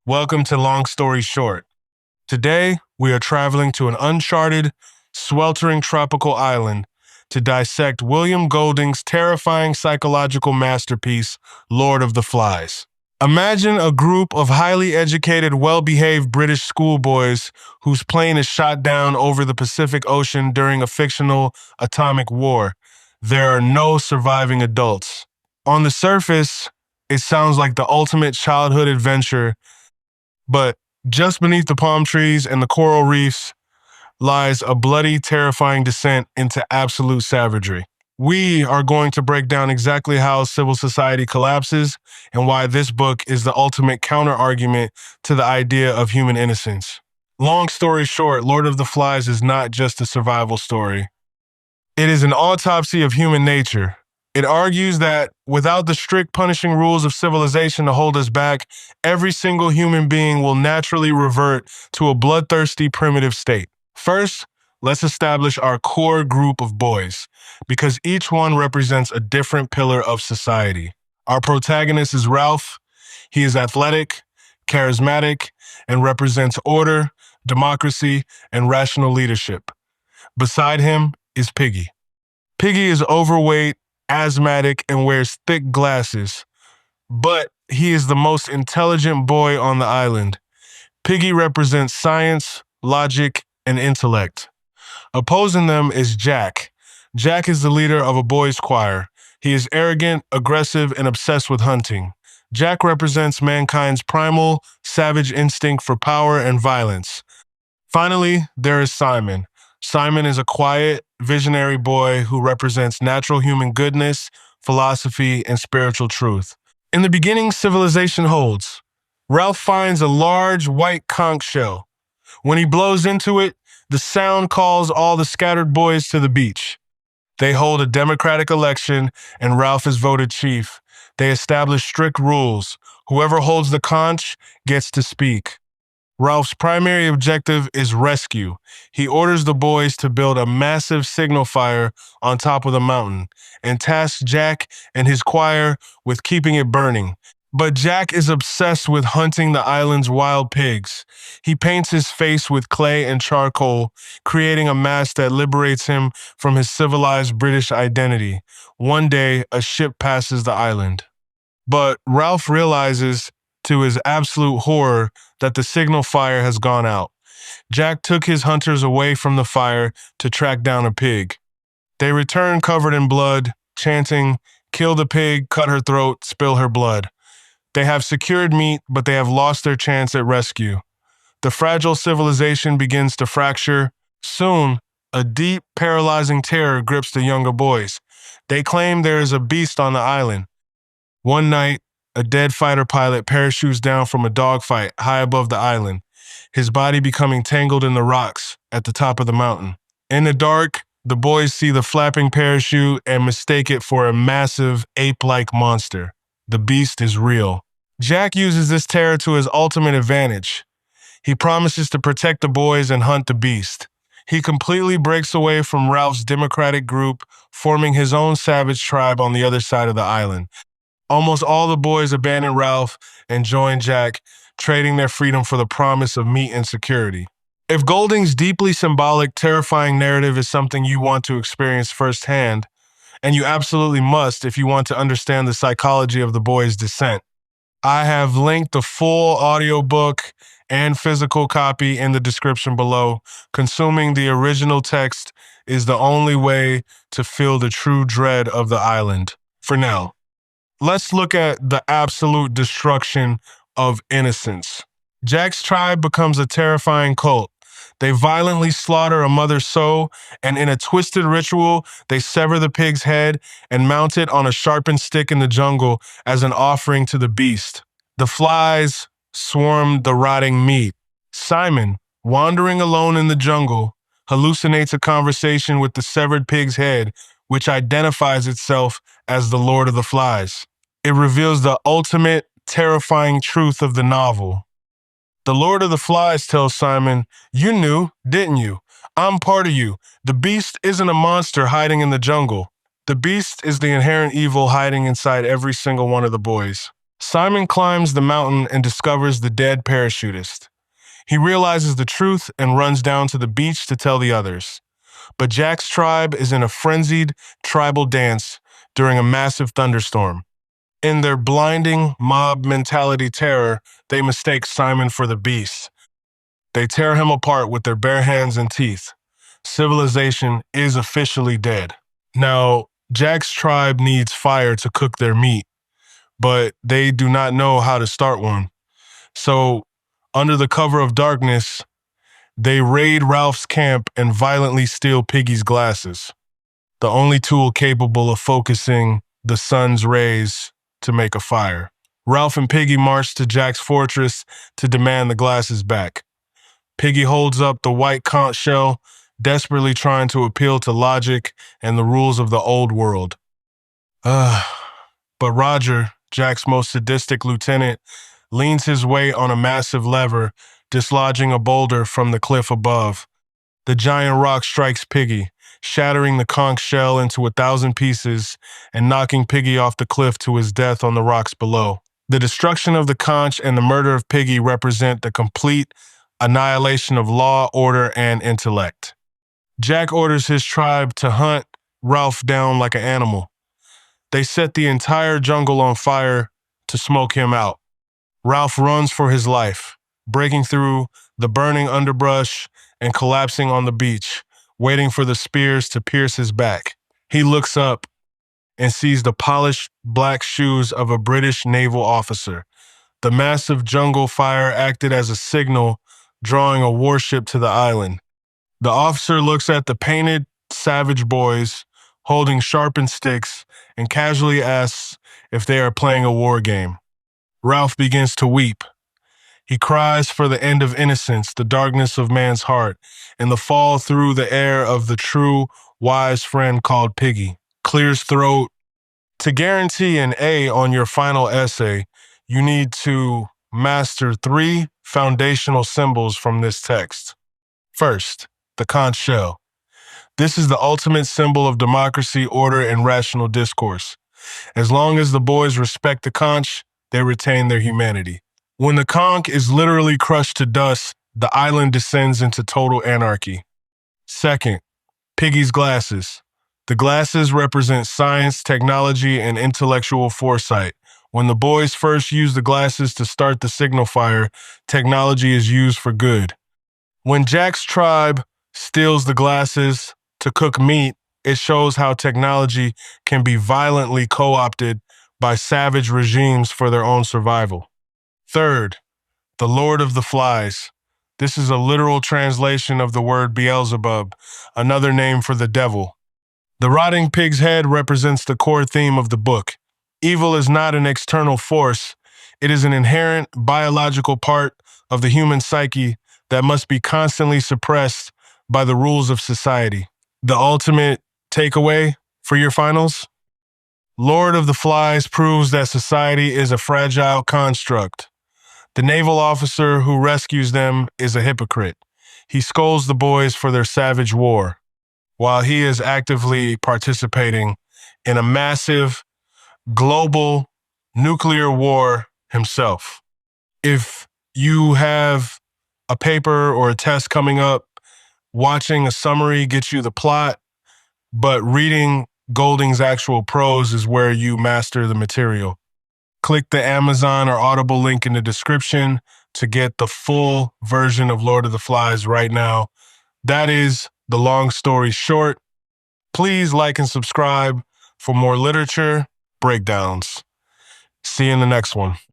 Welcome to Long Story Short. Today, we are traveling to an uncharted, sweltering tropical island to dissect William Golding's terrifying psychological masterpiece, Lord of the Flies. Imagine a group of highly educated, well-behaved British schoolboys whose plane is shot down over the Pacific Ocean during a fictional atomic war. There are no surviving adults. On the surface, it sounds like the ultimate childhood adventure, but just beneath the palm trees and the coral reefs lies a bloody, terrifying descent into absolute savagery. We are going to break down exactly how civil society collapses and why this book is the ultimate counter-argument to the idea of human innocence. Long story short, Lord of the Flies is not just a survival story. It is an autopsy of human nature. It argues that without the strict punishing rules of civilization to hold us back, every single human being will naturally revert to a bloodthirsty, primitive state. First, let's establish our core group of boys, because each one represents a different pillar of society. Our protagonist is Ralph. He is athletic, charismatic, and represents order, democracy, and rational leadership. Beside him is Piggy. Piggy is overweight, asthmatic, and wears thick glasses, but he is the most intelligent boy on the island. Piggy represents science, logic, and intellect. Opposing them is Jack. Jack is the leader of a boys' choir. He is arrogant, aggressive, and obsessed with hunting. Jack represents mankind's primal, savage instinct for power and violence. Finally, there is Simon. Simon is a quiet, visionary boy who represents natural human goodness, philosophy, and spiritual truth. In the beginning, civilization holds. Ralph finds a large white conch shell. When he blows into it, the sound calls all the scattered boys to the beach. They hold a democratic election, and Ralph is voted chief. They establish strict rules. Whoever holds the conch gets to speak. Ralph's primary objective is rescue. He orders the boys to build a massive signal fire on top of the mountain and tasks Jack and his choir with keeping it burning. But Jack is obsessed with hunting the island's wild pigs. He paints his face with clay and charcoal, creating a mask that liberates him from his civilized British identity. One day, a ship passes the island. But Ralph realizes, to his absolute horror, that the signal fire has gone out. Jack took his hunters away from the fire to track down a pig. They return covered in blood, chanting, "Kill the pig, cut her throat, spill her blood." They have secured meat, but they have lost their chance at rescue. The fragile civilization begins to fracture. Soon, a deep, paralyzing terror grips the younger boys. They claim there is a beast on the island. One night, a dead fighter pilot parachutes down from a dogfight high above the island, his body becoming tangled in the rocks at the top of the mountain. In the dark, the boys see the flapping parachute and mistake it for a massive, ape-like monster. The beast is real. Jack uses this terror to his ultimate advantage. He promises to protect the boys and hunt the beast. He completely breaks away from Ralph's democratic group, forming his own savage tribe on the other side of the island. Almost all the boys abandon Ralph and join Jack, trading their freedom for the promise of meat and security. If Golding's deeply symbolic, terrifying narrative is something you want to experience firsthand, and you absolutely must if you want to understand the psychology of the boys' descent, I have linked the full audiobook and physical copy in the description below. Consuming the original text is the only way to feel the true dread of the island. For now, let's look at the absolute destruction of Innocence. Jack's tribe becomes a terrifying cult. They violently slaughter a mother sow, and in a twisted ritual, they sever the pig's head and mount it on a sharpened stick in the jungle as an offering to the beast. The flies swarm the rotting meat. Simon, wandering alone in the jungle, hallucinates a conversation with the severed pig's head, which identifies itself as the Lord of the Flies. It reveals the ultimate, terrifying truth of the novel. The Lord of the Flies tells Simon, "You knew, didn't you? I'm part of you. The beast isn't a monster hiding in the jungle. The beast is the inherent evil hiding inside every single one of the boys." Simon climbs the mountain and discovers the dead parachutist. He realizes the truth and runs down to the beach to tell the others. But Jack's tribe is in a frenzied tribal dance during a massive thunderstorm. In their blinding mob mentality terror, they mistake Simon for the beast. They tear him apart with their bare hands and teeth. Civilization is officially dead. Now, Jack's tribe needs fire to cook their meat, but they do not know how to start one. So, under the cover of darkness, they raid Ralph's camp and violently steal Piggy's glasses, the only tool capable of focusing the sun's rays to make a fire. Ralph and Piggy march to Jack's fortress to demand the glasses back. Piggy holds up the white conch shell, desperately trying to appeal to logic and the rules of the old world. But Roger, Jack's most sadistic lieutenant, leans his weight on a massive lever, dislodging a boulder from the cliff above. The giant rock strikes Piggy, shattering the conch shell into 1,000 pieces and knocking Piggy off the cliff to his death on the rocks below. The destruction of the conch and the murder of Piggy represent the complete annihilation of law, order, and intellect. Jack orders his tribe to hunt Ralph down like an animal. They set the entire jungle on fire to smoke him out. Ralph runs for his life, breaking through the burning underbrush and collapsing on the beach, waiting for the spears to pierce his back. He looks up and sees the polished black shoes of a British naval officer. The massive jungle fire acted as a signal, drawing a warship to the island. The officer looks at the painted savage boys holding sharpened sticks and casually asks if they are playing a war game. Ralph begins to weep. He cries for the end of innocence, the darkness of man's heart, and the fall through the air of the true, wise friend called Piggy. Clears throat. To guarantee an A on your final essay, you need to master 3 foundational symbols from this text. First, the conch shell. This is the ultimate symbol of democracy, order, and rational discourse. As long as the boys respect the conch, they retain their humanity. When the conch is literally crushed to dust, the island descends into total anarchy. Second, Piggy's glasses. The glasses represent science, technology, and intellectual foresight. When the boys first use the glasses to start the signal fire, technology is used for good. When Jack's tribe steals the glasses to cook meat, it shows how technology can be violently co-opted by savage regimes for their own survival. Third, the Lord of the Flies. This is a literal translation of the word Beelzebub, another name for the devil. The rotting pig's head represents the core theme of the book. Evil is not an external force. It is an inherent biological part of the human psyche that must be constantly suppressed by the rules of society. The ultimate takeaway for your finals? Lord of the Flies proves that society is a fragile construct. The naval officer who rescues them is a hypocrite. He scolds the boys for their savage war, while he is actively participating in a massive global nuclear war himself. If you have a paper or a test coming up, watching a summary gets you the plot, but reading Golding's actual prose is where you master the material. Click the Amazon or Audible link in the description to get the full version of Lord of the Flies right now. That is the long story short. Please like and subscribe for more literature breakdowns. See you in the next one.